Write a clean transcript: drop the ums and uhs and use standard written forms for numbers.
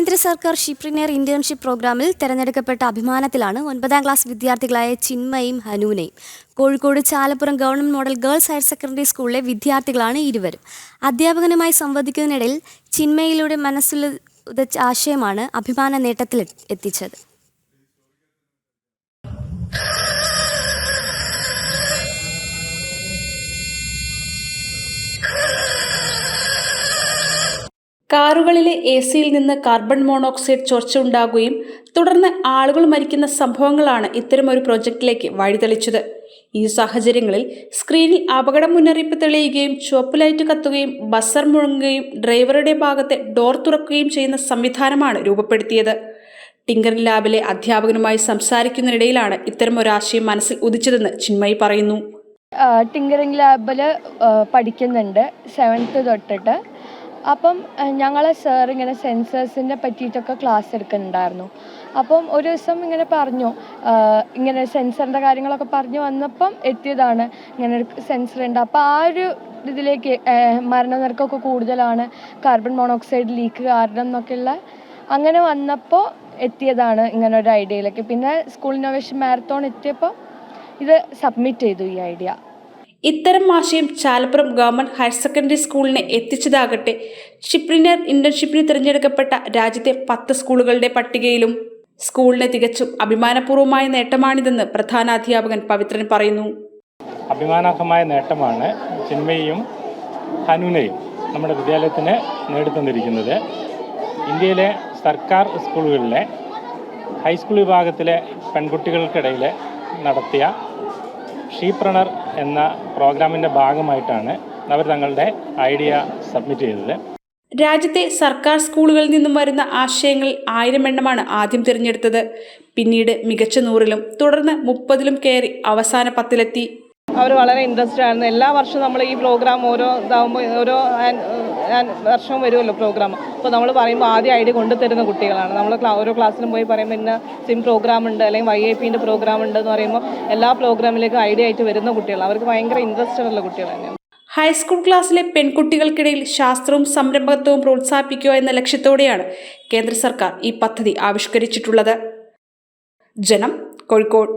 കേന്ദ്ര സർക്കാർ ഷിപ്രിനിയർ ഇന്റേൺഷിപ്പ് പ്രോഗ്രാമിൽ തെരഞ്ഞെടുക്കപ്പെട്ട അഭിമാനത്തിലാണ് 9ാം ക്ലാസ് വിദ്യാർത്ഥികളായ ചിന്മയും ഹനൂനയും. Kozhikode Chalappuram government model girls higher secondary സ്കൂളിലെ വിദ്യാർത്ഥികളാണ് ഇരുവരും. അധ്യാപകനുമായി സംവദിക്കുന്നതിനിടയിൽ ചിന്മയിലൂടെ മനസ്സിൽ ഉദിച്ച ആശയമാണ് അഭിമാന നേട്ടത്തിൽ എത്തിച്ചത്. കാറുകളിലെ AC-യിൽ നിന്ന് കാർബൺ മോണോക്സൈഡ് ചോർച്ച ഉണ്ടാകുകയും തുടർന്ന് ആളുകൾ മരിക്കുന്ന സംഭവങ്ങളാണ് ഇത്തരമൊരു പ്രോജക്റ്റിലേക്ക് വഴിതെളിച്ചത്. ഈ സാഹചര്യങ്ങളിൽ സ്ക്രീനിൽ അപകട മുന്നറിയിപ്പ് തെളിയുകയും ചുവപ്പ് ലൈറ്റ് കത്തുകയും ബസർ മുഴങ്ങുകയും ഡ്രൈവറുടെ ഭാഗത്തെ ഡോർ തുറക്കുകയും ചെയ്യുന്ന സംവിധാനമാണ് രൂപപ്പെടുത്തിയത്. ടിങ്കറിംഗ് ലാബിലെ അധ്യാപകനുമായി സംസാരിക്കുന്നതിനിടയിലാണ് ഇത്തരമൊരാശയം മനസ്സിൽ ഉദിച്ചതെന്ന് ചിന്മയി പറയുന്നു. ടിങ്കറിംഗ് ലാബിൽ പഠിക്കുന്നുണ്ട് 7th തൊട്ടിട്ട്. അപ്പം ഞങ്ങളെ സാർ ഇങ്ങനെ സെൻസേഴ്സിനെ പറ്റിയിട്ടൊക്കെ ക്ലാസ് എടുക്കുന്നുണ്ടായിരുന്നു. അപ്പം ഒരു ദിവസം ഇങ്ങനെ പറഞ്ഞു, ഇങ്ങനെ സെൻസറിൻ്റെ കാര്യങ്ങളൊക്കെ പറഞ്ഞു വന്നപ്പം എത്തിയതാണ് ഇങ്ങനെ ഒരു സെൻസർ ഉണ്ട്. അപ്പോൾ ആ ഒരു ഇതിലേക്ക് മരണനിരക്കൊക്കെ കൂടുതലാണ്, കാർബൺ മോണോക്സൈഡ് ലീക്ക് കാരണം എന്നൊക്കെയുള്ള അങ്ങനെ വന്നപ്പോൾ എത്തിയതാണ് ഇങ്ങനെ ഒരു ഐഡിയയിലേക്ക്. പിന്നെ സ്കൂൾ ഇന്നോവേഷൻ മാരത്തോൺ എത്തിയപ്പോൾ ഇത് സബ്മിറ്റ് ചെയ്തു ഈ ഐഡിയ. ഇത്തരം ആശയം ചാലപ്പുറം ഗവൺമെന്റ് ഹയർ സെക്കൻഡറി സ്കൂളിനെ എത്തിച്ചതാകട്ടെ ഷിപ്രിനിയർ ഇന്റേൺഷിപ്പിന് തിരഞ്ഞെടുക്കപ്പെട്ട രാജ്യത്തെ 10 സ്കൂളുകളുടെ പട്ടികയിലും. സ്കൂളിന് തികച്ചും അഭിമാനപൂർവ്വമായ നേട്ടമാണിതെന്ന് പ്രധാനാധ്യാപകൻ പവിത്രൻ പറയുന്നു. അഭിമാനാർഹമായ നേട്ടമാണ് ചിന്മയും ഹനൂനയും നമ്മുടെ വിദ്യാലയത്തിന് നേടിത്തന്നിരിക്കുന്നത്. ഇന്ത്യയിലെ സർക്കാർ സ്കൂളുകളിലെ ഹൈസ്കൂൾ വിഭാഗത്തിലെ പെൺകുട്ടികൾക്കിടയിൽ നടത്തിയ ഷീപ്രണർ എന്ന പ്രോഗ്രാമിൻ്റെ ഭാഗമായിട്ടാണ് അവർ തങ്ങളുടെ ഐഡിയ സബ്മിറ്റ് ചെയ്തത്. രാജ്യത്തെ സർക്കാർ സ്കൂളുകളിൽ നിന്നും വരുന്ന ആശയങ്ങളിൽ 1000 എണ്ണമാണ് ആദ്യം തിരഞ്ഞെടുത്തത്. പിന്നീട് മികച്ച 100-ലും തുടർന്ന് 30-ലും കയറി അവസാന 10-ലെത്തി. അവർ വളരെ ഇൻട്രസ്റ്റഡ് ആയിരുന്നു. എല്ലാ വർഷവും നമ്മൾ ഈ പ്രോഗ്രാം ഓരോ വർഷവും വരുമല്ലോ പ്രോഗ്രാം. അപ്പോൾ നമ്മൾ പറയുമ്പോൾ ആദ്യം ഐഡിയ കൊണ്ടുതരുന്ന കുട്ടികളാണ്. നമ്മൾ ഓരോ ക്ലാസ്സിലും പോയി പറയുമ്പോൾ ഇന്ന സിം പ്രോഗ്രാം ഉണ്ട് അല്ലെങ്കിൽ YIPൻ്റെ പ്രോഗ്രാം ഉണ്ട് എന്ന് പറയുമ്പോൾ എല്ലാ പ്രോഗ്രാമിലേക്കും ഐഡിയ ആയിട്ട് വരുന്ന കുട്ടികളാണ്. അവർക്ക് ഭയങ്കര ഇൻട്രസ്റ്റഡ് ഉള്ള കുട്ടികൾ തന്നെയാണ്. ഹൈസ്കൂൾ ക്ലാസ്സിലെ പെൺകുട്ടികൾക്കിടയിൽ ശാസ്ത്രവും സംരംഭത്വവും പ്രോത്സാഹിപ്പിക്കുക എന്ന ലക്ഷ്യത്തോടെയാണ് കേന്ദ്ര സർക്കാർ ഈ പദ്ധതി ആവിഷ്കരിച്ചിട്ടുള്ളത്. ജനം, കോഴിക്കോട്.